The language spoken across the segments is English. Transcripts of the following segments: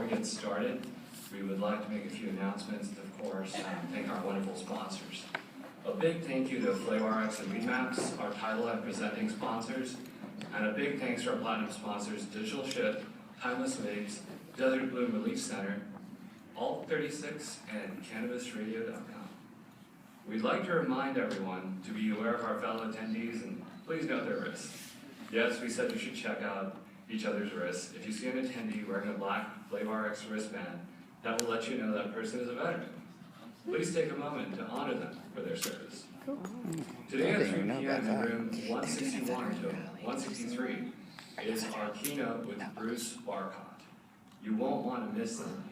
we get started, we would like to make a few announcements, and of course, thank our wonderful sponsors. A big thank you to FlavorRx and Weedmaps, our title and presenting sponsors, and a big thanks to our platinum sponsors, Digital Ship, Timeless Vapes, Desert Bloom Relief Center, Alt 36, and CannabisRadio.com. We'd like to remind everyone to be aware of our fellow attendees and please note their risks. Yes, we said you should check out each other's wrists. If you see an attendee wearing a black FlavorRx wristband, that will let you know that person is a veteran. Please take a moment to honor them for their service. Today at 3 p.m. in room 161 to 163 is our keynote with Bruce Barcott. You won't want to miss them.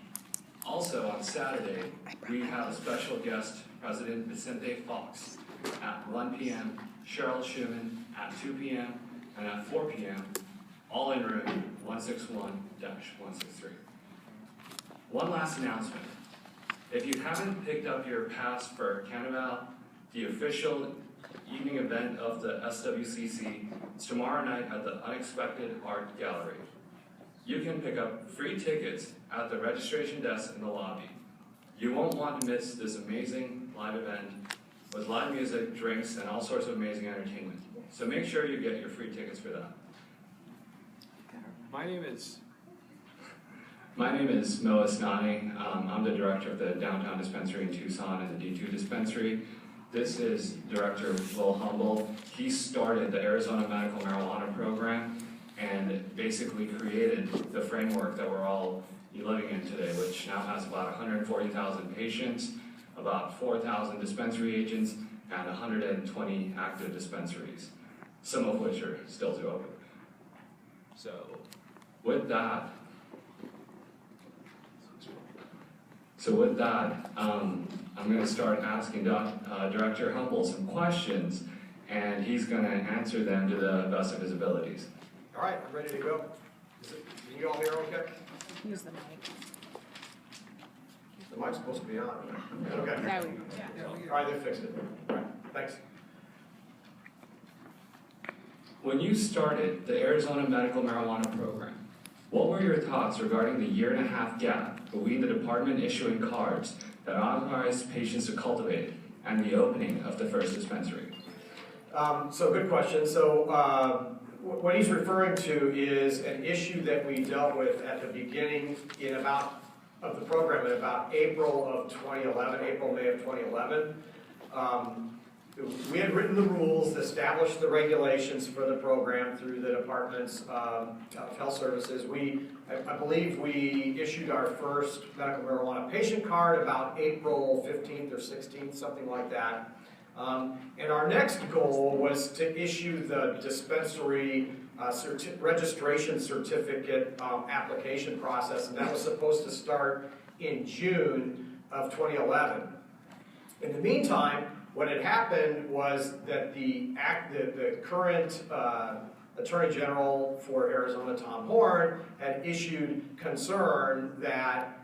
Also on Saturday, we have a special guest, President Vicente Fox, at 1 p.m., Cheryl Schumann at 2 p.m., and at 4 p.m., all in room 161-163. One last announcement. If you haven't picked up your pass for Carnival, the official evening event of the SWCC, it's tomorrow night at the Unexpected Art Gallery. You can pick up free tickets at the registration desk in the lobby. You won't want to miss this amazing live event with live music, drinks, and all sorts of amazing entertainment. So make sure you get your free tickets for that. My name is Mo Asnani. I'm the director of the Downtown Dispensary in Tucson and the D2 Dispensary. This is Director Will Humble. He started the Arizona Medical Marijuana Program and basically created the framework that we're all living in today, which now has about 140,000 patients, about 4,000 dispensary agents, and 120 active dispensaries, some of which are still to open. So, with that, I'm going to start asking Director Humble some questions, and he's going to answer them to the best of his abilities. All right, I'm ready to go. Can you all hear okay? Use the mic. The mic's supposed to be on. Okay. There we go. All right, they fixed it. All right, thanks. When you started the Arizona Medical Marijuana Program, what were your thoughts regarding the 1.5-year gap between the department issuing cards that authorized patients to cultivate and the opening of the first dispensary? So good question. So what he's referring to is an issue that we dealt with at the beginning of the program in about April of 2011, May of 2011. We had written the rules, established the regulations for the program through the Department's of Health Services. I believe we issued our first medical marijuana patient card about April 15th or 16th, something like that. And our next goal was to issue the dispensary registration certificate application process, and that was supposed to start in June of 2011. In the meantime, what had happened was that the current Attorney General for Arizona, Tom Horn, had issued concern that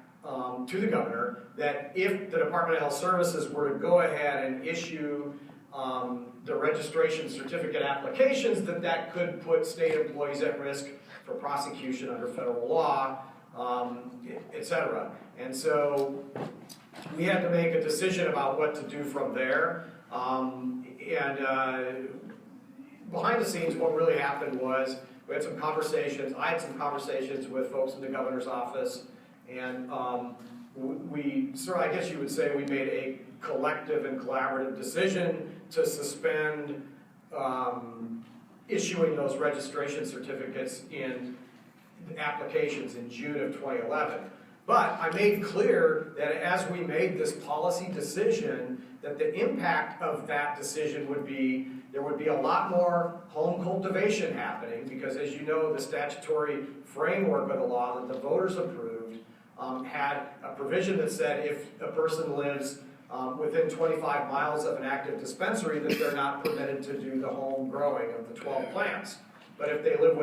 to the governor that if the Department of Health Services were to go ahead and issue the registration certificate applications, that could put state employees at risk for prosecution under federal law, etc. And so we had to make a decision about what to do from there. Behind the scenes, what really happened was we had some conversations. I had some conversations with folks in the governor's office, and I guess you would say we made a collective and collaborative decision to suspend issuing those registration certificates in applications in June of 2011. But I made clear that as we made this policy decision, that the impact of that decision would be there would be a lot more home cultivation happening, because as you know, the statutory framework of the law that the voters approved had a provision that said if a person lives within 25 miles of an active dispensary, that they're not permitted to do the home growing of the 12 plants. But if they live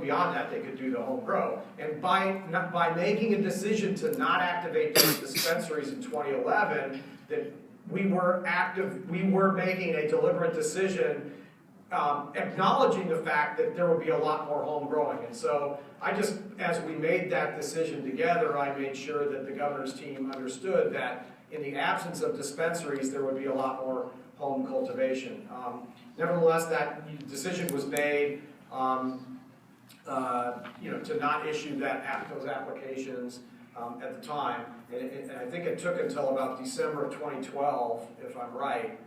beyond that, they could do the home grow. And by making a decision to not activate those dispensaries in 2011, that we were making a deliberate decision acknowledging the fact that there would be a lot more home growing. And so as we made that decision together, I made sure that the governor's team understood that in the absence of dispensaries, there would be a lot more home cultivation. Nevertheless, that decision was made, to not issue those applications at the time. And I think it took until about December of 2012, if I'm right,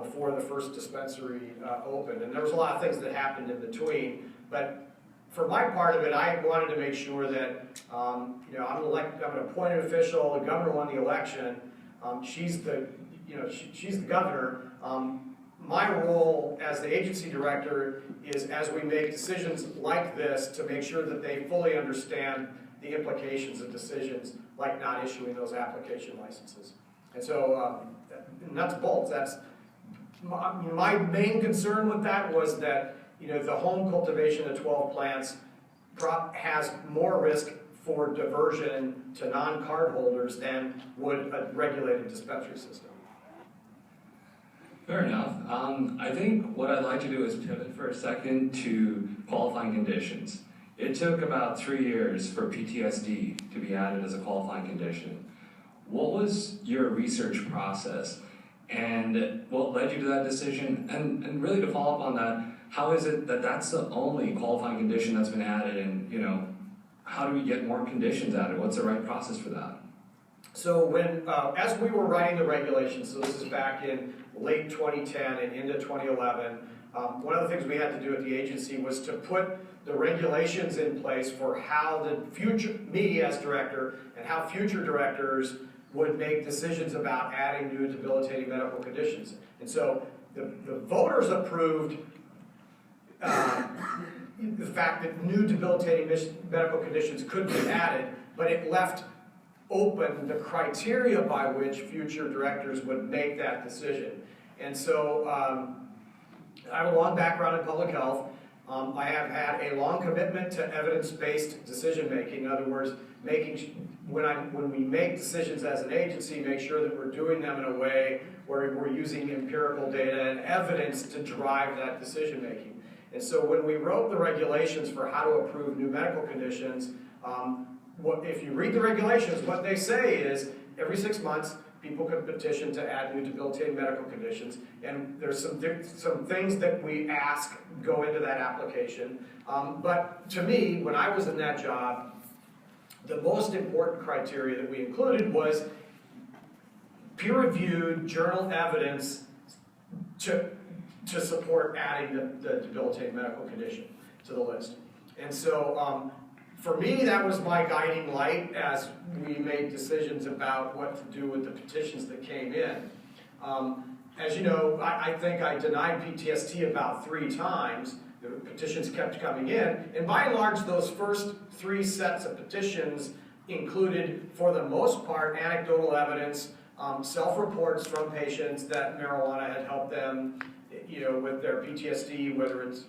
before the first dispensary opened. And there was a lot of things that happened in between. But for my part of it, I wanted to make sure that, I'm an appointed official, the governor won the election, she's the governor. My role as the agency director is, as we make decisions like this, to make sure that they fully understand the implications of decisions like not issuing those application licenses. And so, nuts and bolts, that's my main concern with that was that, the home cultivation of 12 plants has more risk for diversion to non-card holders than would a regulated dispensary system. Fair enough. I think what I'd like to do is pivot for a second to qualifying conditions. It took about 3 years for PTSD to be added as a qualifying condition. What was your research process and what led you to that decision? And really to follow up on that, how is it that that's the only qualifying condition that's been added, and how do we get more conditions added? What's the right process for that? So when, as we were writing the regulations, so this is back in late 2010 and into 2011, one of the things we had to do at the agency was to put the regulations in place for how me as director, and how future directors would make decisions about adding new debilitating medical conditions. And so the voters approved the fact that new debilitating medical conditions could be added, but it left open the criteria by which future directors would make that decision. And so I have a long background in public health. I have had a long commitment to evidence-based decision-making. In other words, when we make decisions as an agency, make sure that we're doing them in a way where we're using empirical data and evidence to drive that decision-making. And so when we wrote the regulations for how to approve new medical conditions, if you read the regulations, what they say is every 6 months, people can petition to add new debilitating medical conditions, and there's some things that we ask go into that application. But to me, when I was in that job, the most important criteria that we included was peer-reviewed journal evidence to support adding the debilitating medical condition to the list. And so for me, that was my guiding light as we made decisions about what to do with the petitions that came in. As you know, I think I denied PTSD about 3 times. The petitions kept coming in. And by and large, those first 3 sets of petitions included, for the most part, anecdotal evidence, self-reports from patients that marijuana had helped them, with their PTSD, whether it's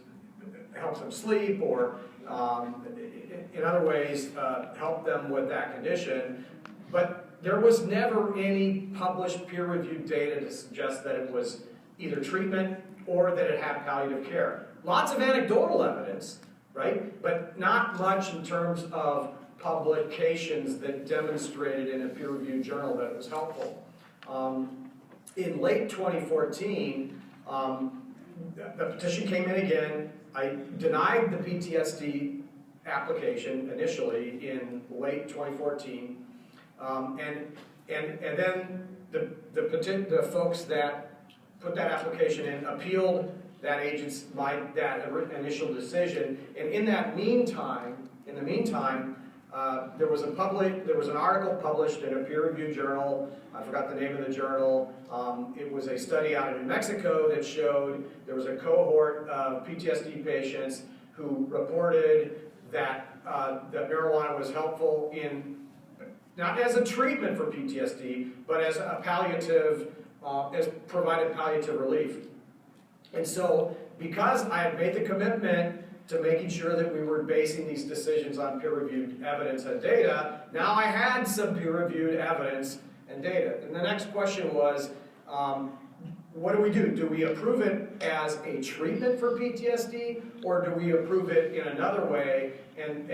helps them sleep or in other ways help them with that condition. But there was never any published peer-reviewed data to suggest that it was either treatment or that it had palliative care. Lots of anecdotal evidence, right? But not much in terms of publications that demonstrated in a peer-reviewed journal that it was helpful. In late 2014, the petition came in again. I denied the PTSD application initially in late 2014, and then the folks that put that application in appealed that initial decision. And in the meantime, there was an article published in a peer-reviewed journal. I forgot the name of the journal. It was a study out of New Mexico that showed there was a cohort of PTSD patients who reported that marijuana was helpful in, not as a treatment for PTSD, but as a palliative, as provided palliative relief. And so, because I had made the commitment to making sure that we were basing these decisions on peer-reviewed evidence and data, now I had some peer-reviewed evidence and data. And the next question was, what do? Do we approve it as a treatment for PTSD, or do we approve it in another way and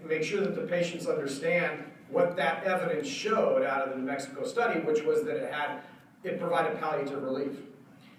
make sure that the patients understand what that evidence showed out of the New Mexico study, which was that it provided palliative relief.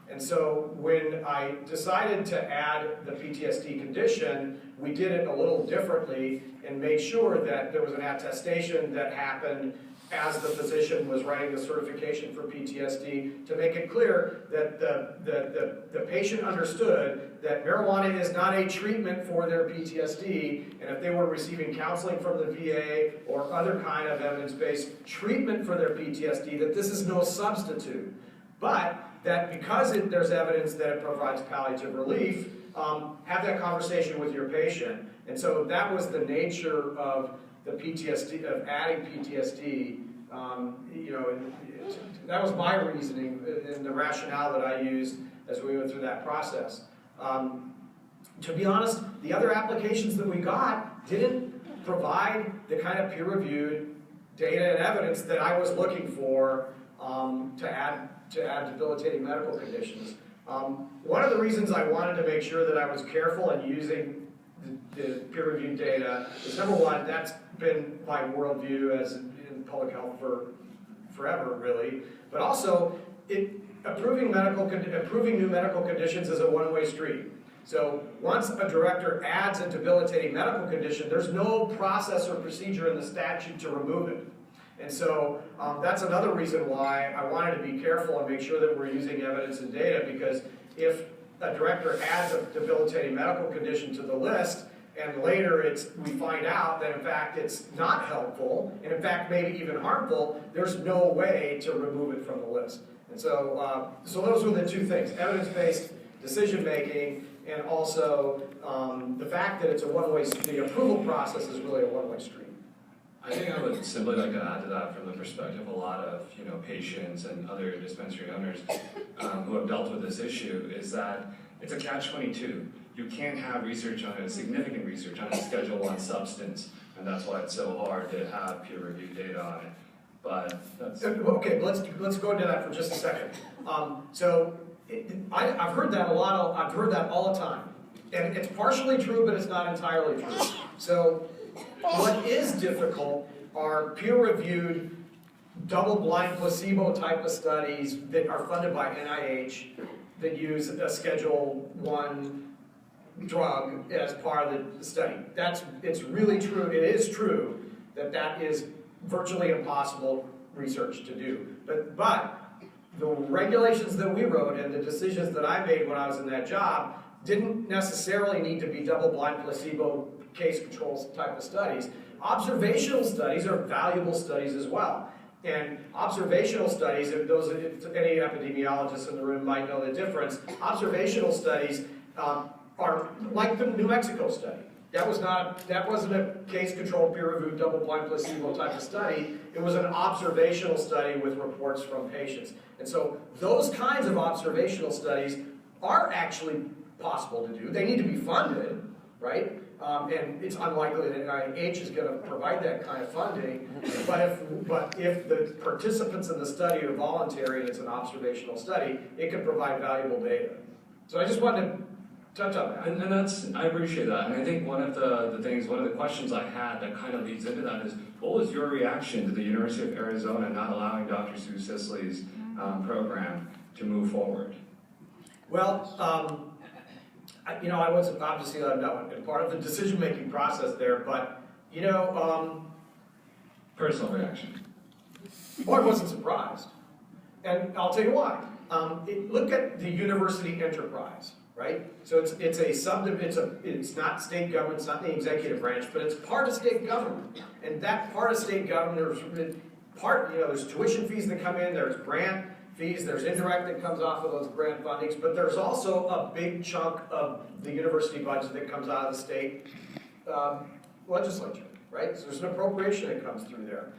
And so when I decided to add the PTSD condition, we did it a little differently and made sure that there was an attestation that happened as the physician was writing the certification for PTSD to make it clear that the patient understood that marijuana is not a treatment for their PTSD, and if they were receiving counseling from the VA or other kind of evidence-based treatment for their PTSD, that this is no substitute. But that because there's evidence that it provides palliative relief, have that conversation with your patient. And so that was the nature of the PTSD, of adding PTSD. That was my reasoning and the rationale that I used as we went through that process. To be honest, the other applications that we got didn't provide the kind of peer-reviewed data and evidence that I was looking for to add debilitating medical conditions. One of the reasons I wanted to make sure that I was careful in using the peer-reviewed data is, number one, that's been my worldview as in public health for forever, really. But also, approving new medical conditions is a one-way street. So once a director adds a debilitating medical condition, there's no process or procedure in the statute to remove it. And so that's another reason why I wanted to be careful and make sure that we're using evidence and data, because if a director adds a debilitating medical condition to the list and later we find out that in fact it's not helpful, and in fact maybe even harmful, there's no way to remove it from the list. And so, so those were the two things: evidence-based decision-making, and also the fact that it's a one-way, the approval process is really a one-way street. I think I would simply like to add to that from the perspective of a lot of patients and other dispensary owners who have dealt with this issue, is that it's a catch-22. You can't have research on it, significant research on a Schedule I substance, and that's why it's so hard to have peer-reviewed data on it. But that's okay. Let's go into that for just a second. I've heard that a lot. I've heard that all the time, and it's partially true, but it's not entirely true. So what is difficult are peer-reviewed, double-blind, placebo-type of studies that are funded by NIH that use a Schedule I drug as part of the study. It's really true. It is true that is virtually impossible research to do. But the regulations that we wrote and the decisions that I made when I was in that job didn't necessarily need to be double-blind, placebo, case control type of studies. Observational studies are valuable studies as well. And observational studies, if any epidemiologists in the room might know the difference, observational studies are like the New Mexico study. That wasn't a case-controlled, peer-reviewed, double-blind, placebo type of study. It was an observational study with reports from patients. And so those kinds of observational studies are actually possible to do. They need to be funded, right? And it's unlikely that NIH is going to provide that kind of funding. But if the participants in the study are voluntary and it's an observational study, it can provide valuable data. So I just wanted to touch on that. And I appreciate that. And I think one of the questions I had that kind of leads into that is, what was your reaction to the University of Arizona not allowing Dr. Sue Sisley's program to move forward? Well, I wasn't obviously not part of the decision-making process there, but personal reaction. Well, I wasn't surprised, and I'll tell you why. Look at the university enterprise, right? So it's not state government, it's not the executive branch, but it's part of state government, and that part of state government, there's tuition fees that come in, there's grant fees, there's indirect that comes off of those grant fundings, but there's also a big chunk of the university budget that comes out of the state legislature, right? So there's an appropriation that comes through there.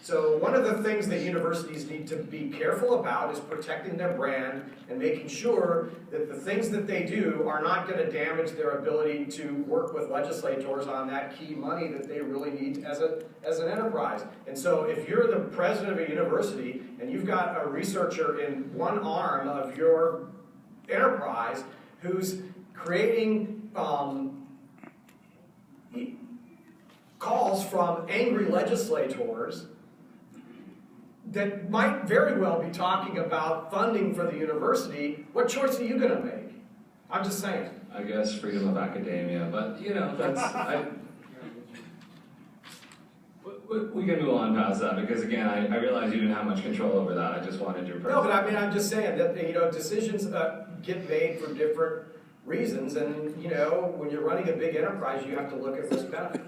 So one of the things that universities need to be careful about is protecting their brand and making sure that the things that they do are not going to damage their ability to work with legislators on that key money that they really need as an enterprise. And so if you're the president of a university and you've got a researcher in one arm of your enterprise who's creating calls from angry legislators that might very well be talking about funding for the university, what choice are you going to make? I'm just saying. I guess freedom of academia, but you know, we can move on past that because again, I realize you didn't have much control over that. I just wanted your No, but I mean, I'm just saying that, you know, decisions get made for different reasons, and you know, when you're running a big enterprise, you have to look at risk benefit.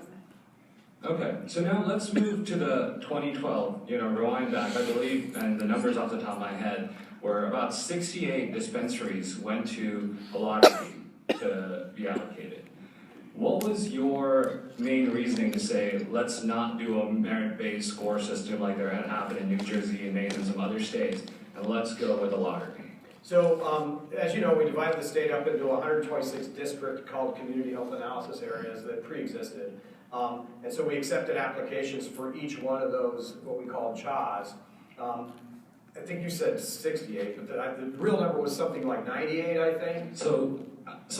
Okay, so now let's move to the 2012, you know, rewind back, I believe, and the numbers off the top of my head, were about 68 dispensaries went to a lottery to be allocated. What was your main reasoning to say, let's not do a merit-based score system like there had happened in New Jersey and Maine and some other states, and let's go with a lottery? So, as you know, we divided the state up into 126 districts called community health analysis areas that pre-existed. And so we accepted applications for each one of those, what we call CHAs. I think you said 68, but the real number was something like 98, I think. So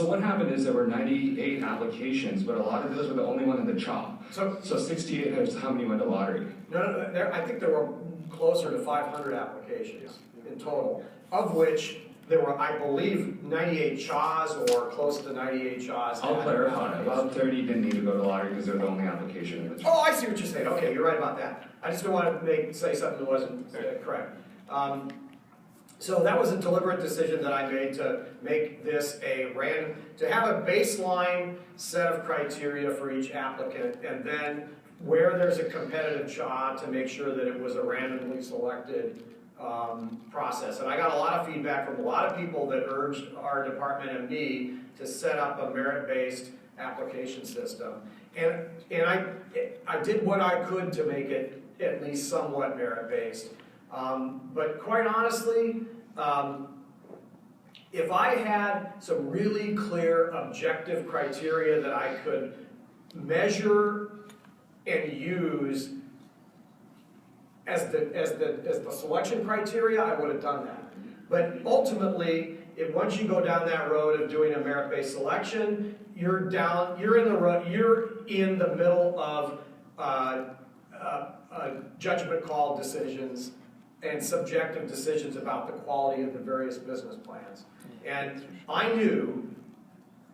what happened is there were 98 applications, but a lot of those were the only one in the CHA. So 68 is how many went to lottery? No, I think there were closer to 500 applications in total, of which there were, I believe, 98 CHAs or close to 98 CHAs. I'll clarify. About 30 didn't need to go to lottery because they're the only application in the CHA. Oh, I see what you're saying. Okay, you're right about that. I just don't want to say something that wasn't correct. So that was a deliberate decision that I made to make this to have a baseline set of criteria for each applicant, and then where there's a competitive CHA to make sure that it was a randomly selected process. And I got a lot of feedback from a lot of people that urged our department and me to set up a merit-based application system. And I did what I could to make it at least somewhat merit-based. But quite honestly, if I had some really clear objective criteria that I could measure and use as the selection criteria, I would have done that. But ultimately, once you go down that road of doing a merit-based selection, you're in the middle of judgment call decisions and subjective decisions about the quality of the various business plans. And I knew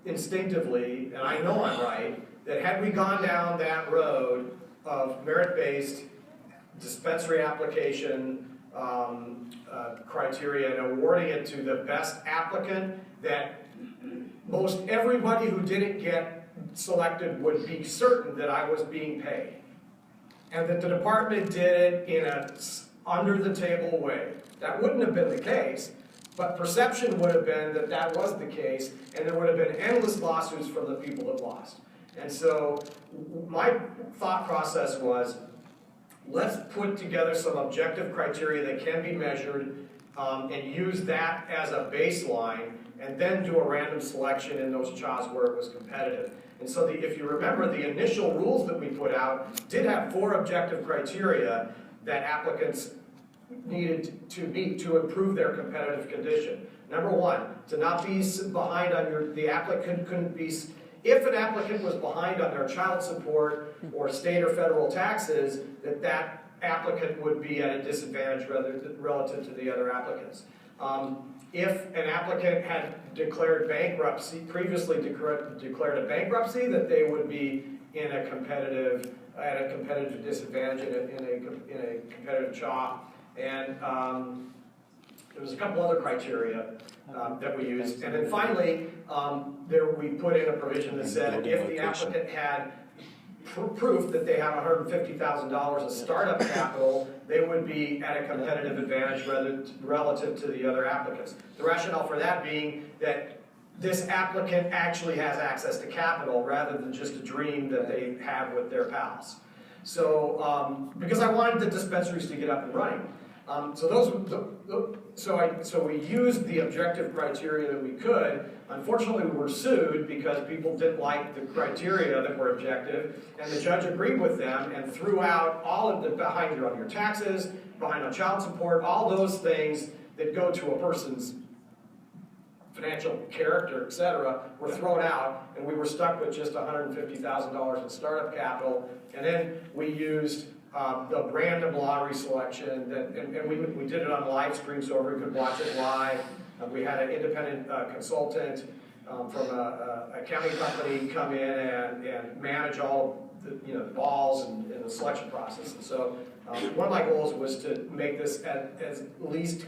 instinctively, and I know I'm right, that had we gone down that road of merit-based dispensary application criteria and awarding it to the best applicant, that most everybody who didn't get selected would be certain that I was being paid. And that the department did it in a under-the-table way. That wouldn't have been the case, but perception would have been that that was the case, and there would have been endless lawsuits from the people that lost. And so my thought process was, let's put together some objective criteria that can be measured and use that as a baseline, and then do a random selection in those CHAs where it was competitive. And so if you remember, the initial rules that we put out did have 4 objective criteria that applicants needed to meet to improve their competitive condition. Number 1, to not be behind on the applicant couldn't be, if an applicant was behind on their child support or state or federal taxes, that applicant would be at a disadvantage relative to the other applicants. If an applicant had declared bankruptcy, previously declared a bankruptcy, that they would be in a competitive disadvantage in a competitive CHA. And there was a couple other criteria that we used. And then finally, we put in a provision that said if the applicant had proof that they have $150,000 of startup capital, they would be at a competitive advantage relative to the other applicants. The rationale for that being that this applicant actually has access to capital rather than just a dream that they have with their pals. So, because I wanted the dispensaries to get up and running. So we used the objective criteria that we could. Unfortunately, we were sued because people didn't like the criteria that were objective, and the judge agreed with them and threw out all of the behind on your taxes, behind on child support, all those things that go to a person's financial character, etc., were thrown out, and we were stuck with just $150,000 in startup capital. And then we used the random lottery selection, and we did it on live stream so everyone could watch it live. We had an independent consultant from a accounting company come in and manage all the balls and the selection process. And so one of my goals was to make this as least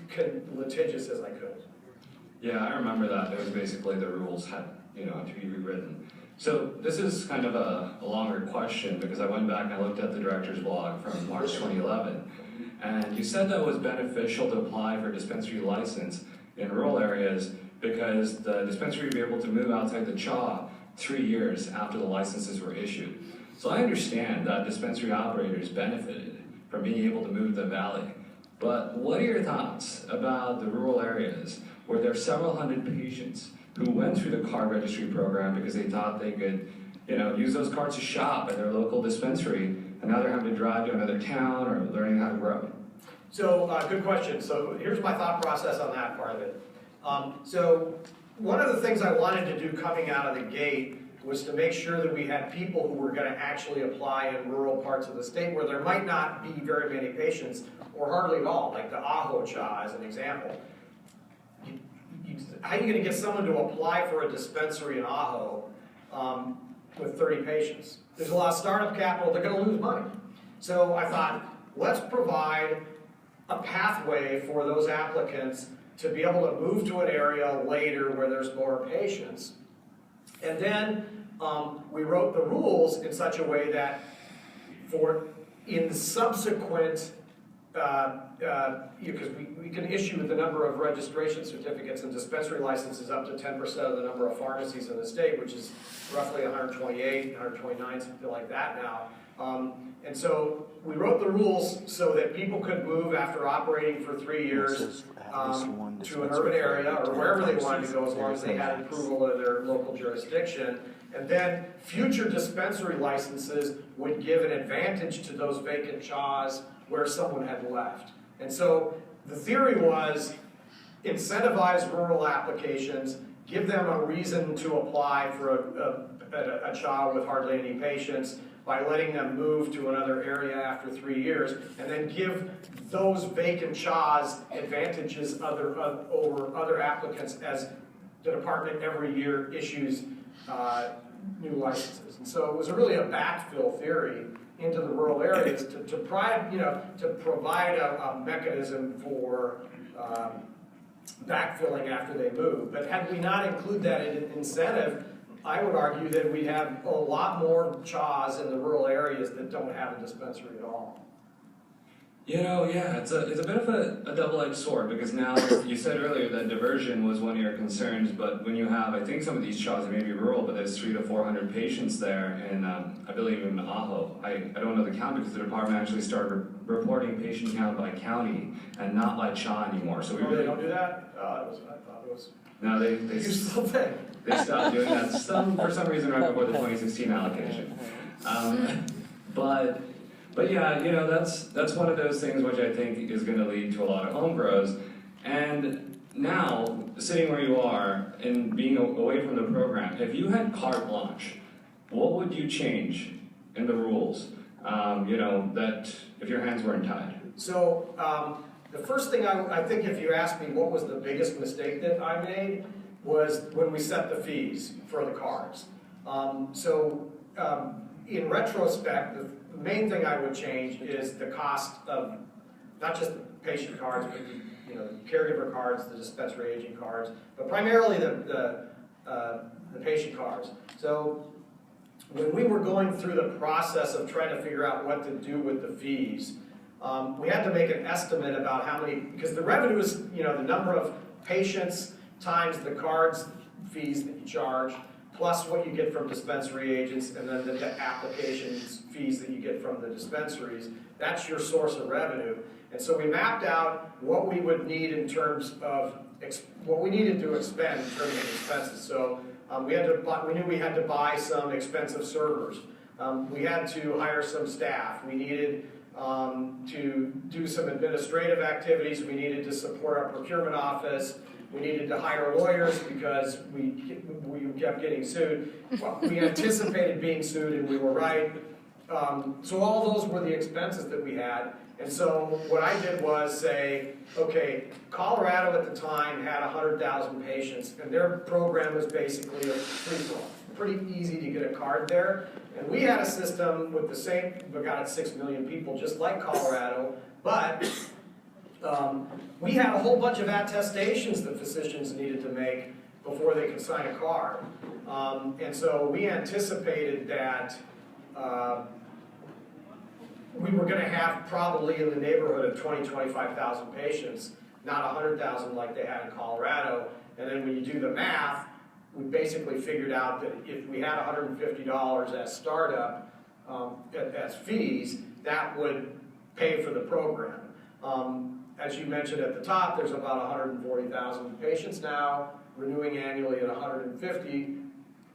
litigious as I could. Yeah, I remember that. It was basically the rules had to be rewritten. So this is kind of a longer question because I went back and I looked at the director's blog from March 2011, and you said that it was beneficial to apply for a dispensary license in rural areas because the dispensary would be able to move outside the CHA 3 years after the licenses were issued. So I understand that dispensary operators benefited from being able to move to the valley, but what are your thoughts about the rural areas where there are several hundred patients who went through the card registry program because they thought they could, use those cards to shop at their local dispensary, and now they're having to drive to another town or learning how to grow? So, good question. So here's my thought process on that part of it. So one of the things I wanted to do coming out of the gate was to make sure that we had people who were going to actually apply in rural parts of the state where there might not be very many patients, or hardly at all, like the Ajo CHA as an example. How are you going to get someone to apply for a dispensary in Ajo with 30 patients? There's a lot of startup capital, they're going to lose money. So I thought, let's provide a pathway for those applicants to be able to move to an area later where there's more patients. And then we wrote the rules in such a way that in subsequent because we can issue the number of registration certificates and dispensary licenses up to 10% of the number of pharmacies in the state, which is roughly 128, 129, something like that now. And so we wrote the rules so that people could move after operating for 3 years to an urban area or wherever they wanted to go as long as they had approval of their local jurisdiction. And then future dispensary licenses would give an advantage to those vacant CHAs where someone had left. And so the theory was incentivize rural applications, give them a reason to apply for a CHA with hardly any patients by letting them move to another area after 3 years, and then give those vacant CHAs advantages over other applicants as the department every year issues new licenses. And so it was really a backfill theory into the rural areas to provide a mechanism for backfilling after they move. But had we not include that incentive, I would argue that we have a lot more CHAs in the rural areas that don't have a dispensary at all. Yeah, it's a bit of a double-edged sword because now you said earlier that diversion was one of your concerns, but when you have, I think some of these CHAs may be rural, but there's 300 to 400 patients there, and I believe in Ajo. I don't know the count because the department actually started reporting patient count by county and not by CHA anymore. So they don't do that? I thought it was. No, they still thing. They stopped doing that for some reason right before the 2016 allocation. But yeah, that's one of those things which I think is going to lead to a lot of home grows. And now, sitting where you are and being away from the program, if you had carte blanche, what would you change in the rules? That if your hands weren't tied. So the first thing I think, if you ask me what was the biggest mistake that I made, was when we set the fees for the cards. In retrospect, the main thing I would change is the cost of not just the patient cards, but the caregiver cards, the dispensary aging cards, but primarily the patient cards. So when we were going through the process of trying to figure out what to do with the fees, we had to make an estimate about how many, because the revenue is the number of patients times the cards fees that you charge plus what you get from dispensary agents, and then the applications fees that you get from the dispensaries. That's your source of revenue. And so we mapped out what we would need in terms of, what we needed to expend in terms of expenses. So we knew we had to buy some expensive servers. We had to hire some staff. We needed to do some administrative activities. We needed to support our procurement office. We needed to hire lawyers because we kept getting sued. Well, we anticipated being sued, and we were right. So all those were the expenses that we had. And so what I did was say, okay, Colorado at the time had 100,000 patients, and their program was basically a free-for-all. Pretty easy to get a card there. And we had a system with the same, we got 6 million people, just like Colorado, but we had a whole bunch of attestations that physicians needed to make before they could sign a card. And so we anticipated that we were going to have probably in the neighborhood of 25,000 patients, not 100,000 like they had in Colorado. And then when you do the math, we basically figured out that if we had $150 as startup, as fees, that would pay for the program. As you mentioned at the top, there's about 140,000 patients now, renewing annually at 150.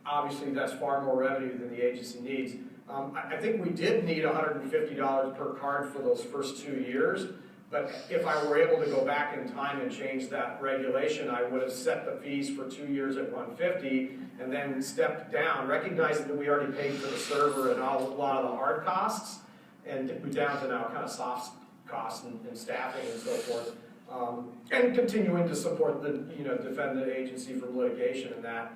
Obviously, that's far more revenue than the agency needs. I think we did need $150 per card for those first 2 years, but if I were able to go back in time and change that regulation, I would have set the fees for 2 years at $150 and then stepped down, recognizing that we already paid for the server and a lot of the hard costs, and we're down to now kind of soft costs and staffing and so forth, and continuing to support the, defend the agency from litigation and that.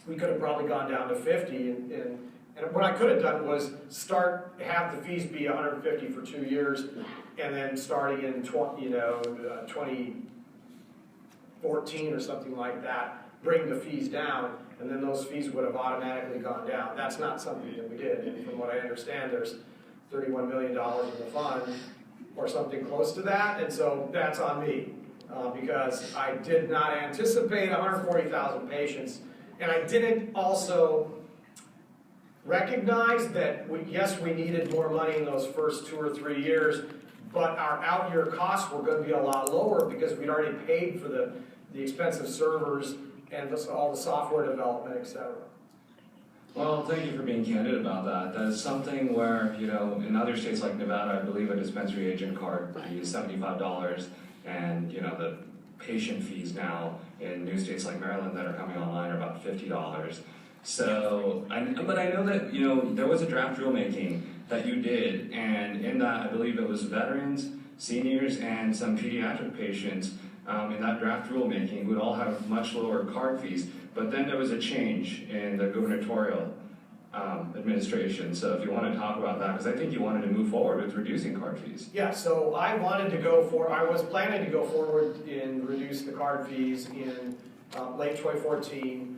We could have probably gone down to 50 and what I could have done was have the fees be 150 for 2 years, and then starting in 2014 or something like that, bring the fees down, and then those fees would have automatically gone down. That's not something that we did, and from what I understand, there's $31 million in the fund, or something close to that, and so that's on me, because I did not anticipate 140,000 patients, and I didn't also recognize that, yes, we needed more money in those first 2 or 3 years, but our out-year costs were going to be a lot lower because we'd already paid for the expensive servers and all the software development, etc. Well, thank you for being candid about that. That is something where, in other states like Nevada, I believe a dispensary agent card fee is $75, and, the patient fees now in new states like Maryland that are coming online are about $50. So, but I know that, there was a draft rulemaking that you did, and in that, I believe it was veterans, seniors, and some pediatric patients in that draft rulemaking would all have much lower card fees. But then there was a change in the gubernatorial administration. So if you want to talk about that, because I think you wanted to move forward with reducing card fees. Yeah, so I was planning to go forward and reduce the card fees in late 2014.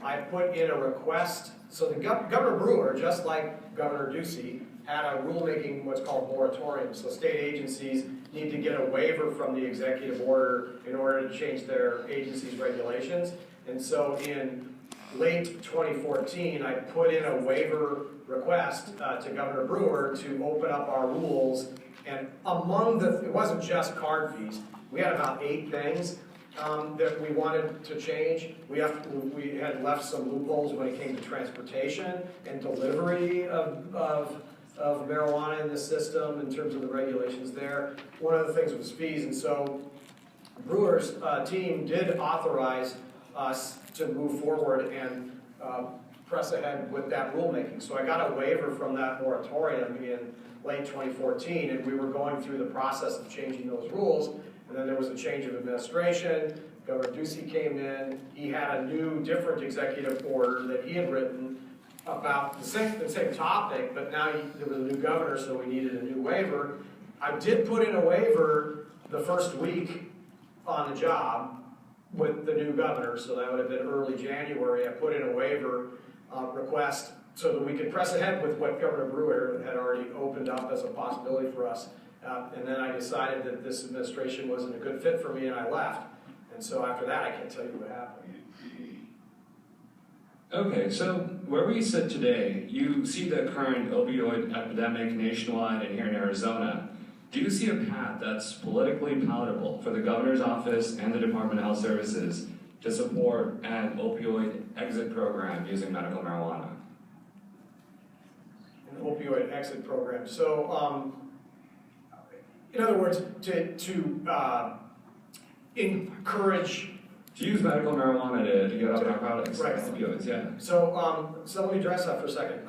I put in a request, so the Governor Brewer, just like Governor Ducey, had a rulemaking, what's called moratorium. So state agencies need to get a waiver from the executive order in order to change their agency's regulations. And so in late 2014, I put in a waiver request to Governor Brewer to open up our rules. And it wasn't just card fees. We had about 8 things that we wanted to change. We had left some loopholes when it came to transportation and delivery of marijuana in the system in terms of the regulations there. One of the things was fees, and so Brewer's team did authorize us to move forward and press ahead with that rulemaking. So I got a waiver from that moratorium in late 2014, and we were going through the process of changing those rules. And then there was a change of administration. Governor Ducey came in. He had a new, different executive order that he had written about the same topic, but now there was a new governor, so we needed a new waiver. I did put in a waiver the first week on the job with the new governor, so that would have been early January. I put in a waiver request so that we could press ahead with what Governor Brewer had already opened up as a possibility for us. And then I decided that this administration wasn't a good fit for me, and I left. And so after that, I can't tell you what happened. Okay, so where we sit today, you see the current opioid epidemic nationwide and here in Arizona. Do you see a path that's politically palatable for the governor's office and the Department of Health Services to support an opioid exit program using medical marijuana? An opioid exit program. So, in other words, to encourage. To use medical marijuana to get off narcotics, right. opioids, yeah. So, so let me address that for a second.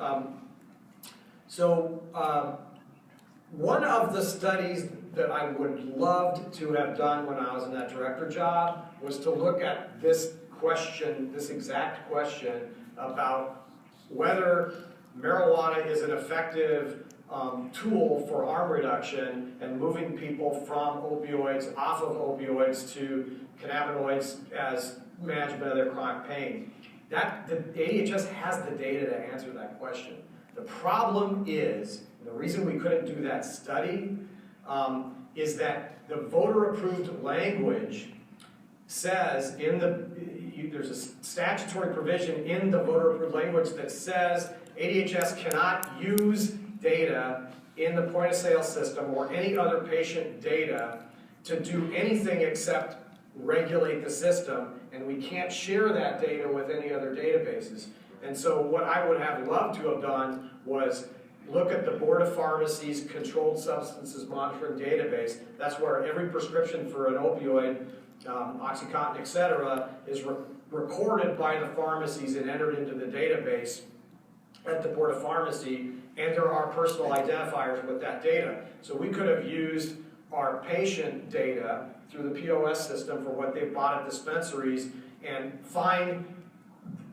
One of the studies that I would love to have done when I was in that director job was to look at this question, this exact question about whether marijuana is an effective tool for harm reduction and moving people from opioids, off of opioids to cannabinoids as management of their chronic pain. The ADHS has the data to answer that question. The problem is, the reason we couldn't do that study is that the voter-approved language says there's a statutory provision in the voter-approved language that says ADHS cannot use data in the point-of-sale system or any other patient data to do anything except regulate the system, and we can't share that data with any other databases. And so what I would have loved to have done was look at the Board of Pharmacy's Controlled Substances Monitoring Database. That's where every prescription for an opioid, OxyContin, etc., is recorded by the pharmacies and entered into the database at the Board of Pharmacy, and there are personal identifiers with that data. So we could have used our patient data through the POS system for what they bought at dispensaries and find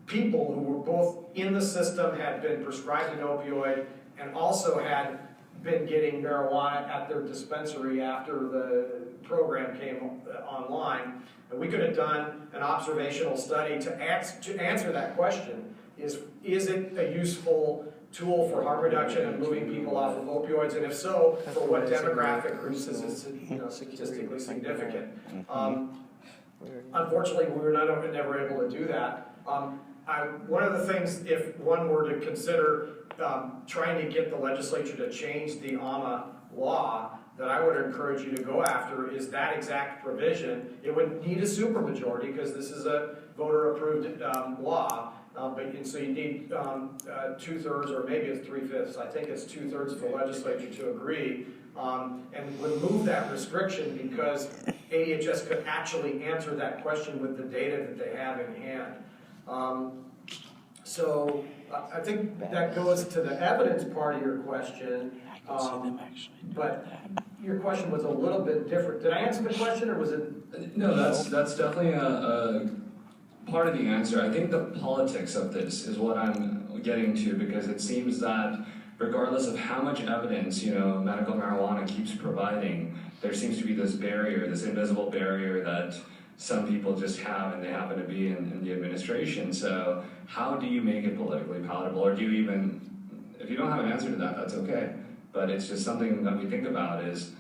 people who were both in the system, had been prescribed an opioid, and also had been getting marijuana at their dispensary after the program came online. And we could have done an observational study to answer that question. Is it a useful tool for harm reduction and moving people off of opioids? And if so, for what demographic groups is it statistically significant? Unfortunately, we were never able to do that. One of the things, if one were to consider trying to get the legislature to change the AMA law, that I would encourage you to go after is that exact provision. It would need a supermajority because this is a voter-approved law, and so you need 2/3 or maybe it's 3/5. I think it's 2/3 of the legislature to agree and remove that restriction because ADHS could actually answer that question with the data that they have in hand. So I think that goes to the evidence part of your question, but your question was a little bit different. Did I answer the question, or was it? No, that's definitely a part of the answer. I think the politics of this is what I'm getting to, because it seems that regardless of how much evidence, medical marijuana keeps providing, there seems to be this barrier, this invisible barrier that some people just have, and they happen to be in the administration. So how do you make it politically palatable? Or do you even, if you don't have an answer to that, that's okay. But it's just something that we think about is,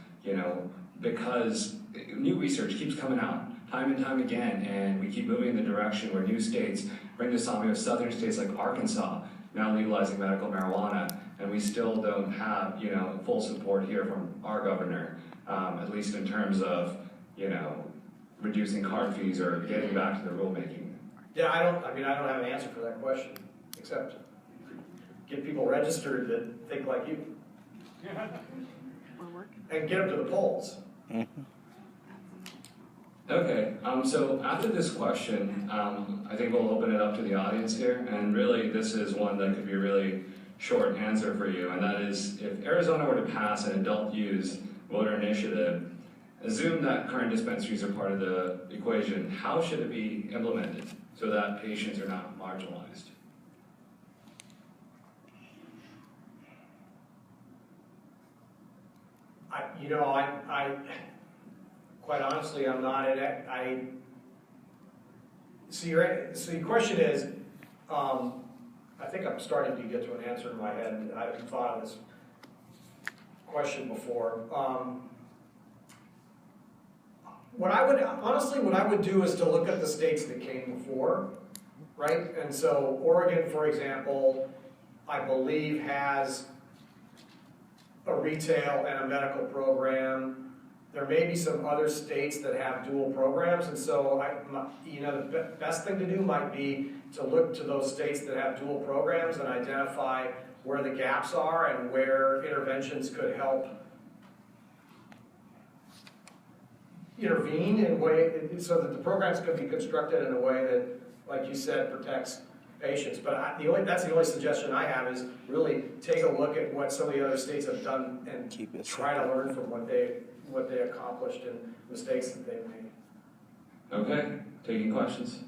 because new research keeps coming out time and time again, and we keep moving in the direction where new states bring this on. We have southern states like Arkansas now legalizing medical marijuana, and we still don't have, full support here from our governor, at least in terms of, reducing card fees or getting back to the rulemaking. Yeah, I don't have an answer for that question, except get people registered that think like you. And get them to the polls. Okay, so after this question, I think we'll open it up to the audience here, and really this is one that could be a really short answer for you, and that is, if Arizona were to pass an adult use voter initiative, assume that current dispensaries are part of the equation, how should it be implemented so that patients are not marginalized? Quite honestly, I'm not so your question is, I think I'm starting to get to an answer in my head. I haven't thought of this question before. What I would do is to look at the states that came before right? And so Oregon, for example, I believe has a retail and a medical program. There may be some other states that have dual programs, and so the best thing to do might be to look to those states that have dual programs and identify where the gaps are and where interventions could help intervene in a way so that the programs could be constructed in a way that, like you said, protects patients. But that's the only suggestion I have is really take a look at what some of the other states have done and try to learn from what they accomplished and mistakes that they've made. Okay, taking questions.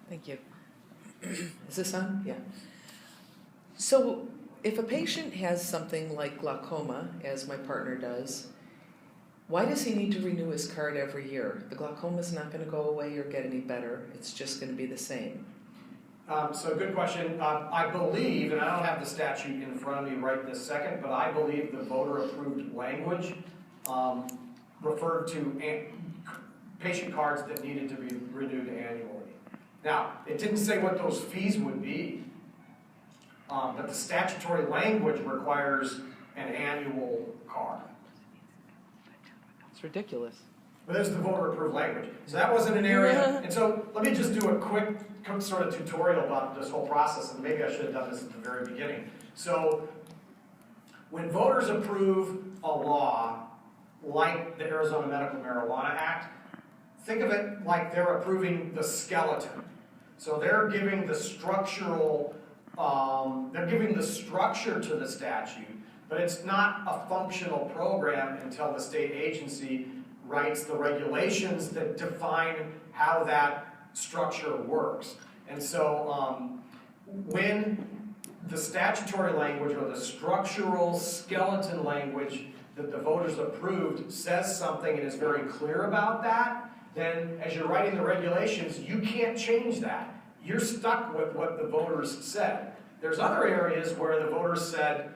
Thank you. Is this on? Yeah. So if a patient has something like glaucoma, as my partner does, why does he need to renew his card every year? The glaucoma is not going to go away or get any better. It's just going to be the same. So good question. I believe, and I don't have the statute in front of me right this second, but I believe the voter-approved language referred to patient cards that needed to be renewed annually. Now, it didn't say what those fees would be, but the statutory language requires an annual card. It's ridiculous. But there's the voter-approved language. So that wasn't an area. And so let me just do a quick sort of tutorial about this whole process, and maybe I should have done this at the very beginning. So when voters approve a law like the Arizona Medical Marijuana Act, think of it like they're approving the skeleton. So they're giving the structural, they're giving the structure to the statute, but it's not a functional program until the state agency writes the regulations that define how that structure works. And so when the statutory language or the structural skeleton language that the voters approved says something and is very clear about that, then as you're writing the regulations, you can't change that. You're stuck with what the voters said. There's other areas where the voters said,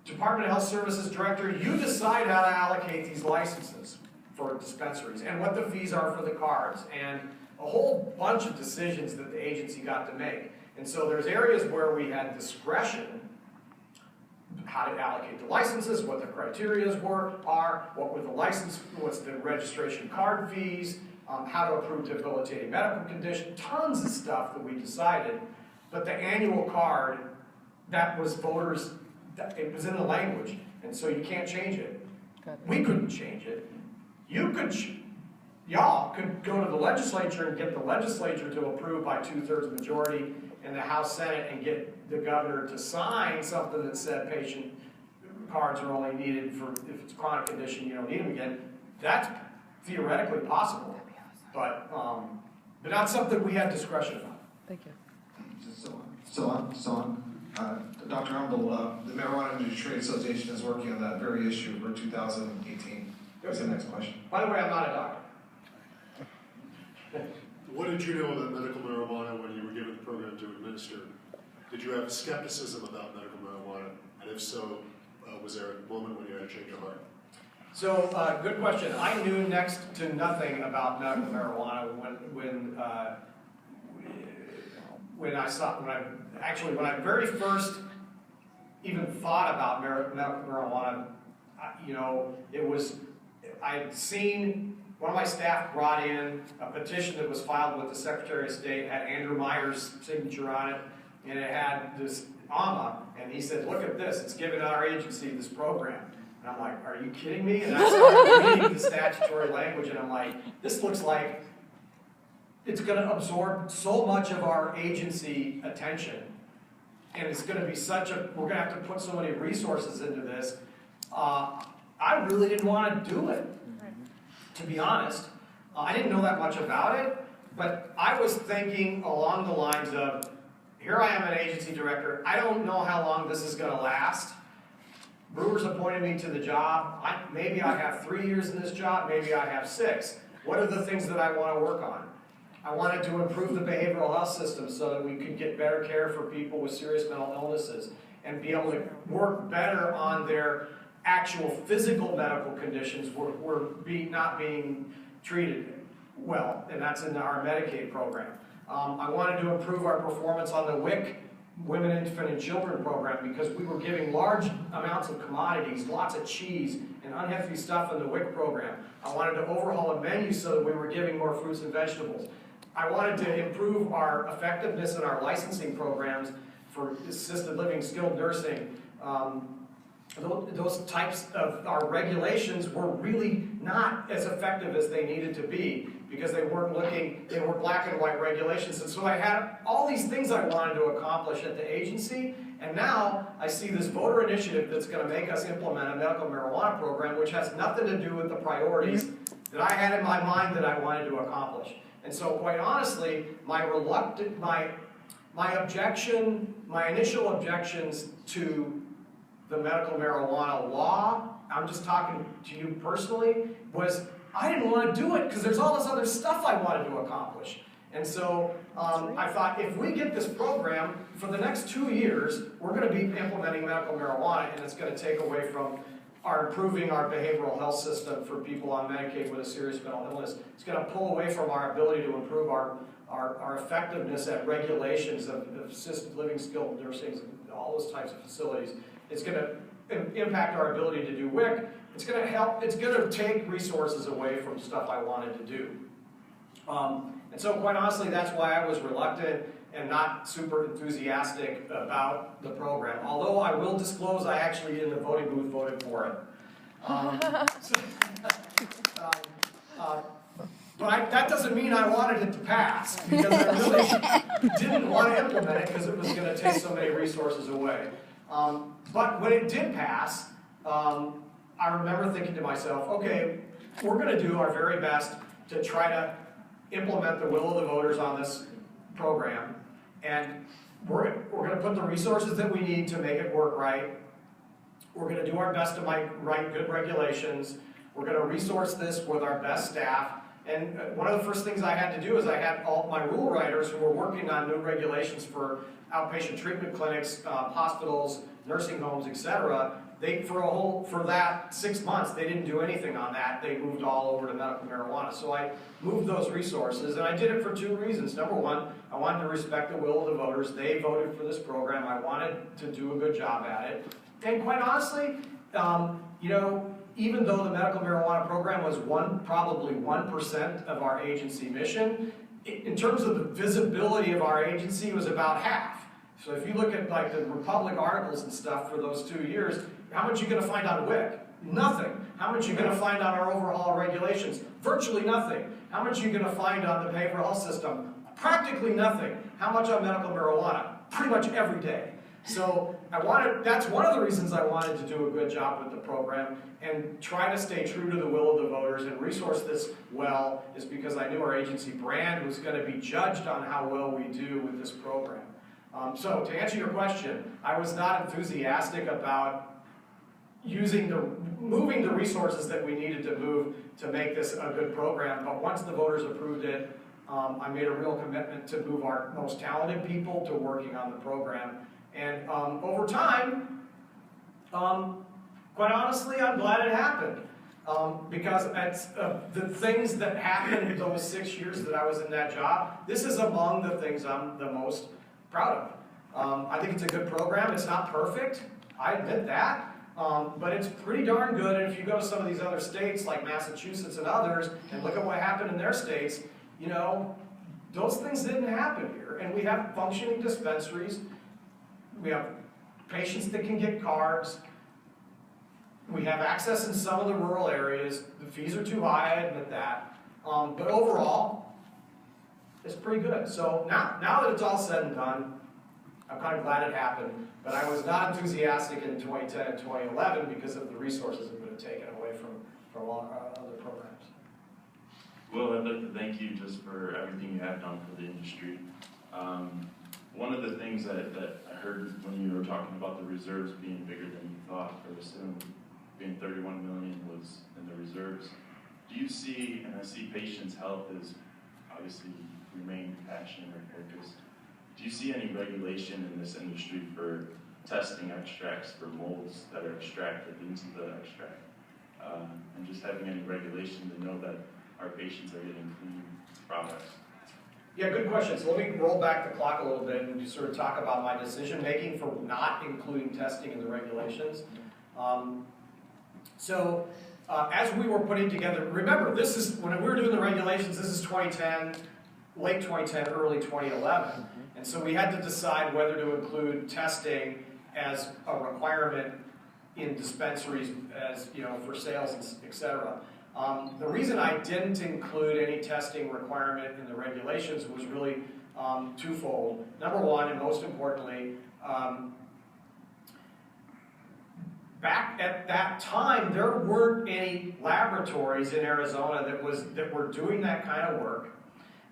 Department of Health Services Director, you decide how to allocate these licenses for dispensaries and what the fees are for the cards, and a whole bunch of decisions that the agency got to make. And so there's areas where we had discretion how to allocate the licenses, what the criteria are, what were the license, what's the registration card fees, how to approve debilitating medical condition, tons of stuff that we decided. But the annual card, that was voters, it was in the language, and so you can't change it. We couldn't change it. Y'all could go to the legislature and get the legislature to approve by 2/3 majority in the House Senate and get the governor to sign something that said patient cards are only needed for if it's a chronic condition, you don't need them again. That's theoretically possible, but not something we had discretion on. Thank you. Dr. Humble, the Marijuana Industry Trade Association is working on that very issue for 2018. That's the next question. By the way, I'm not a doctor. What did you know about medical marijuana when you were given the program to administer? Did you have skepticism about medical marijuana? And if so, was there a moment when you had a change of heart? So, good question. I knew next to nothing about medical marijuana when I very first even thought about medical marijuana. I had seen one of my staff brought in a petition that was filed with the Secretary of State, had Andrew Meyer's signature on it, and it had this AMA, and he said, look at this, it's giving our agency this program. And I'm like, are you kidding me? And I started reading the statutory language, and I'm like, this looks like it's going to absorb so much of our agency attention, and it's going to be we're going to have to put so many resources into this. I really didn't want to do it, to be honest. I didn't know that much about it, but I was thinking along the lines of, here I am an agency director, I don't know how long this is going to last. Brewers appointed me to the job. Maybe I have 3 years in this job, maybe I have 6. What are the things that I want to work on? I wanted to improve the behavioral health system so that we could get better care for people with serious mental illnesses. and be able to work better on their actual physical medical conditions were not being treated well, and that's in our Medicaid program. I wanted to improve our performance on the WIC, Women, Infant, and Children program, because we were giving large amounts of commodities, lots of cheese, and unhealthy stuff in the WIC program. I wanted to overhaul the menu so that we were giving more fruits and vegetables. I wanted to improve our effectiveness in our licensing programs for assisted living, skilled nursing. Those types of our regulations were really not as effective as they needed to be because they were black and white regulations. And so I had all these things I wanted to accomplish at the agency, and now I see this voter initiative that's going to make us implement a medical marijuana program, which has nothing to do with the priorities that I had in my mind that I wanted to accomplish. And so quite honestly, my initial objections to the medical marijuana law, I'm just talking to you personally, was I didn't want to do it because there's all this other stuff I wanted to accomplish. And so I thought if we get this program, for the next 2 years, we're going to be implementing medical marijuana, and it's going to take away from improving our behavioral health system for people on Medicaid with a serious mental illness. It's going to pull away from our ability to improve our effectiveness at regulations of assisted living, skilled nursing, and all those types of facilities. It's going to impact our ability to do WIC. It's going to take resources away from stuff I wanted to do. And so quite honestly, that's why I was reluctant and not super enthusiastic about the program. Although I will disclose I actually in the voting booth voted for it. But that doesn't mean I wanted it to pass, because I really didn't want to implement it because it was going to take so many resources away. But when it did pass, I remember thinking to myself, okay, we're going to do our very best to try to implement the will of the voters on this program, and we're going to put the resources that we need to make it work right. We're going to do our best to write good regulations. We're going to resource this with our best staff. And one of the first things I had to do is I had all my rule writers who were working on new regulations for outpatient treatment clinics, hospitals, nursing homes, etc. For that 6 months, they didn't do anything on that. They moved all over to medical marijuana. So I moved those resources, and I did it for 2 reasons. Number one, I wanted to respect the will of the voters. They voted for this program. I wanted to do a good job at it. And quite honestly, even though the medical marijuana program was probably 1% of our agency mission, in terms of the visibility of our agency, it was about half. So if you look at like the Republic articles and stuff for those 2 years, how much are you going to find on WIC? Nothing. How much are you going to find on our overall regulations? Virtually nothing. How much are you going to find on the behavioral health system? Practically nothing. How much on medical marijuana? Pretty much every day. So that's one of the reasons I wanted to do a good job with the program and try to stay true to the will of the voters and resource this well, is because I knew our agency brand was going to be judged on how well we do with this program. So to answer your question, I was not enthusiastic about moving the resources that we needed to move to make this a good program, but once the voters approved it, I made a real commitment to move our most talented people to working on the program. And over time, quite honestly, I'm glad it happened. Because it's, the things that happened those 6 years that I was in that job, this is among the things I'm the most proud of. I think it's a good program. It's not perfect. I admit that. But it's pretty darn good. And if you go to some of these other states like Massachusetts and others and look at what happened in their states, those things didn't happen here. And we have functioning dispensaries. We have patients that can get cards. We have access in some of the rural areas. The fees are too high, I admit that. But overall, it's pretty good. So now that it's all said and done, I'm kind of glad it happened. But I was not enthusiastic in 2010 and 2011 because of the resources it would have taken away from all our other programs. Well, I'd like to thank you just for everything you have done for the industry. One of the things that I heard when you were talking about the reserves being bigger than you thought, or assumed, being 31 million was in the reserves. Do you see, and I see patients' health as obviously your main passion or purpose, do you see any regulation in this industry for testing extracts for molds that are extracted into the extract. And just having any regulation to know that our patients are getting clean products. Yeah, good question. So let me roll back the clock a little bit and just sort of talk about my decision making for not including testing in the regulations. As we were putting together, remember, this is, when we were doing the regulations, this is 2010, late 2010, early 2011. And so we had to decide whether to include testing as a requirement in dispensaries, as for sales, et cetera. The reason I didn't include any testing requirement in the regulations was really twofold. Number one, and most importantly, back at that time, there weren't any laboratories in Arizona that were doing that kind of work,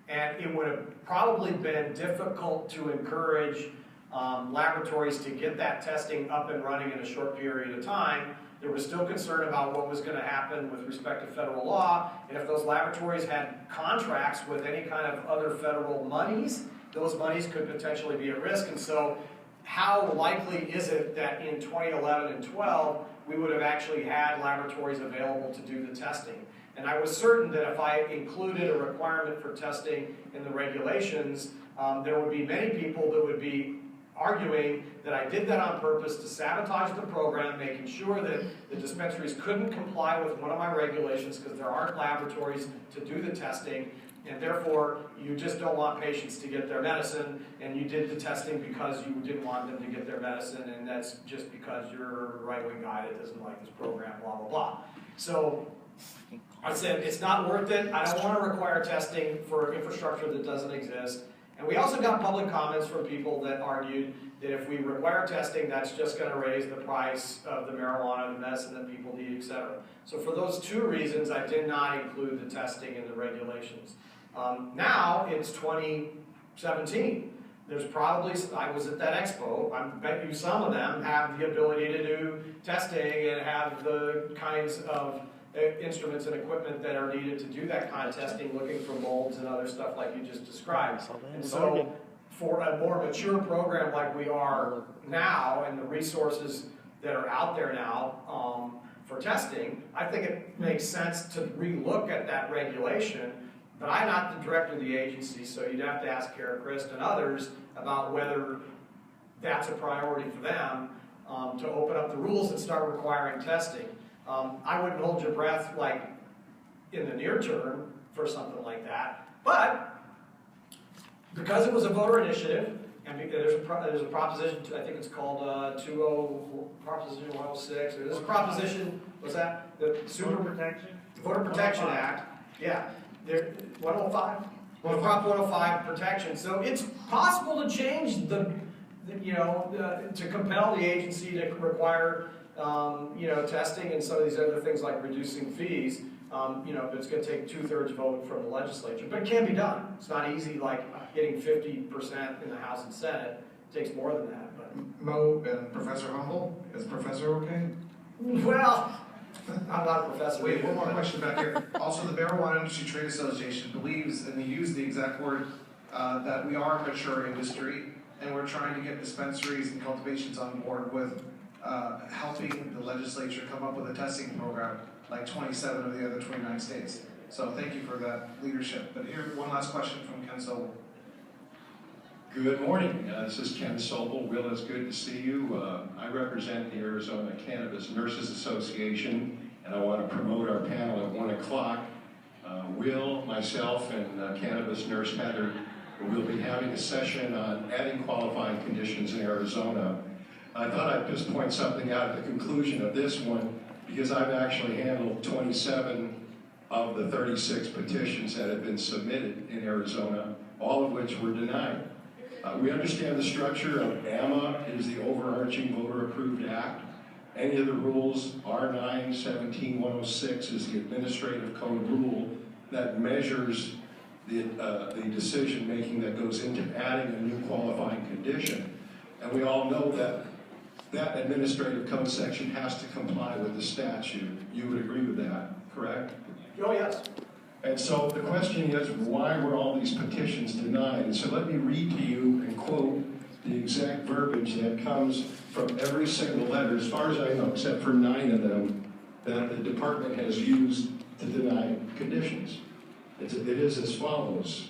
and it would have probably been difficult to encourage laboratories to get that testing up and running in a short period of time. There was still concern about what was going to happen with respect to federal law, and if those laboratories had contracts with any kind of other federal monies, those monies could potentially be at risk. And so how likely is it that in 2011 and 12 we would have actually had laboratories available to do the testing? And I was certain that if I included a requirement for testing in the regulations, there would be many people that would be arguing that I did that on purpose to sabotage the program, making sure that the dispensaries couldn't comply with one of my regulations because there aren't laboratories to do the testing, and therefore you just don't want patients to get their medicine, and you did the testing because you didn't want them to get their medicine, and that's just because you're a right-wing guy that doesn't like this program, blah, blah, blah. So I said, it's not worth it. I don't want to require testing for infrastructure that doesn't exist. And we also got public comments from people that argued that if we require testing, that's just going to raise the price of the marijuana, the medicine that people need, etc. So for those two reasons, I did not include the testing in the regulations. Now it's 2017. There's probably, I was at that expo, I bet you some of them have the ability to do testing and have the kinds of instruments and equipment that are needed to do that kind of testing, looking for molds and other stuff like you just described. And so for a more mature program like we are now, and the resources that are out there now for testing, I think it makes sense to relook at that regulation. But I'm not the director of the agency, so you'd have to ask Kara, Christ, and others about whether that's a priority for them to open up the rules and start requiring testing. I wouldn't hold your breath like in the near term for something like that, but because it was a voter initiative, and there's a proposition, I think it's called Proposition 106, or there's a proposition, what's that? The Voter Protection Act, yeah. 105? Well, Prop 105 protection. So it's possible to change to compel the agency to require, testing and some of these other things like reducing fees. But it's going to take 2/3 vote from the legislature. But it can be done. It's not easy like getting 50% in the House and Senate. It takes more than that. But Mo and Professor Humble, is Professor okay? Well, I'm not a professor. Wait, one more question back here. Also, the Marijuana Industry Trade Association believes, and they use the exact word, that we are a mature industry, and we're trying to get dispensaries and cultivations on board with helping the legislature come up with a testing program like 27 of the other 29 states. So thank you for that leadership. But here, one last question from Ken Sobel. Good morning. This is Ken Sobel. Will, it's good to see you. I represent the Arizona Cannabis Nurses Association, and I want to promote our panel at 1 o'clock. Will, myself, and Cannabis Nurse Heather will be having a session on adding qualifying conditions in Arizona. I thought I'd just point something out at the conclusion of this one, because I've actually handled 27 of the 36 petitions that have been submitted in Arizona, all of which were denied. We understand the structure of AMA is the overarching voter-approved act. Any of the rules, R9, 17, 106 is the administrative code rule that measures the decision-making that goes into adding a new qualifying condition. And we all know that that administrative code section has to comply with the statute. You would agree with that, correct? Oh, yes. And so the question is, why were all these petitions denied? And so let me read to you and quote the exact verbiage that comes from every single letter, as far as I know, except for 9 of them, that the department has used to deny conditions. It is as follows.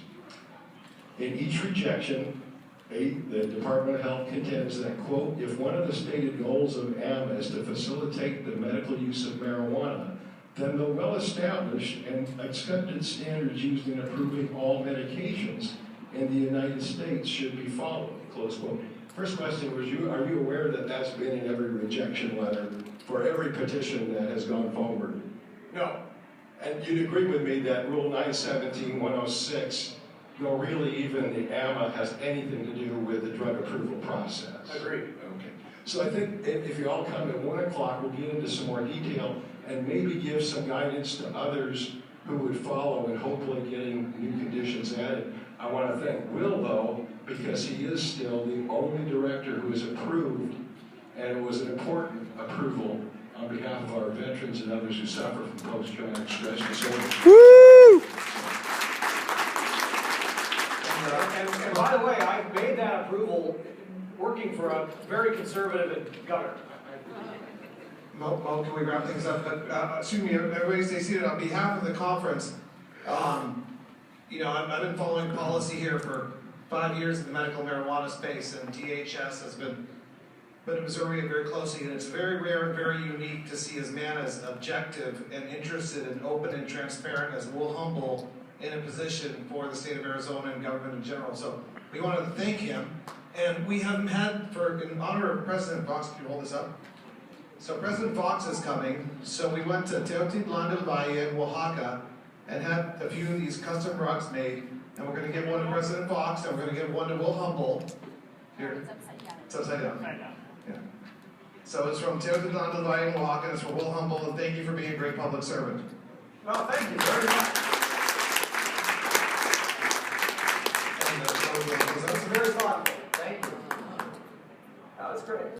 In each rejection, the Department of Health contends that, quote, if one of the stated goals of AMA is to facilitate the medical use of marijuana, then the well-established and accepted standards used in approving all medications in the United States should be followed, close quote. First question was, are you aware that that's been in every rejection letter for every petition that has gone forward? No. And you'd agree with me that Rule 917-106, no, really even the AMA has anything to do with the drug approval process. Agreed. Okay. So I think if you all come at 1 o'clock, we'll get into some more detail and maybe give some guidance to others who would follow and hopefully getting new conditions added. I want to thank Will, though, because he is still the only director who is approved, and it was an important approval on behalf of our veterans and others who suffer from post-traumatic stress disorder. Woo! And by the way, I made that approval working for a very conservative governor. Mo, can we wrap things up? Excuse me, everybody stay seated. On behalf of the conference, you know, I've been following policy here for 5 years in the medical marijuana space, and DHS has been in Missouri very closely, and it's very rare and very unique to see a man as objective and interested and open and transparent as Will Humble in a position for the state of Arizona and government in general. So we want to thank him, and we haven't had, in honor of President Fox, can you hold this up? So President Fox is coming, so we went to Teotitlán del Valle in Oaxaca and had a few of these custom rugs made, and we're going to give one to President Fox, and we're going to give one to Will Humble. Here. It's upside down. Yeah. So it's from Teotitlán del Valle in Oaxaca, and it's for Will Humble, and thank you for being a great public servant. Well, thank you very much. And That's very thoughtful. Thank you. That was great.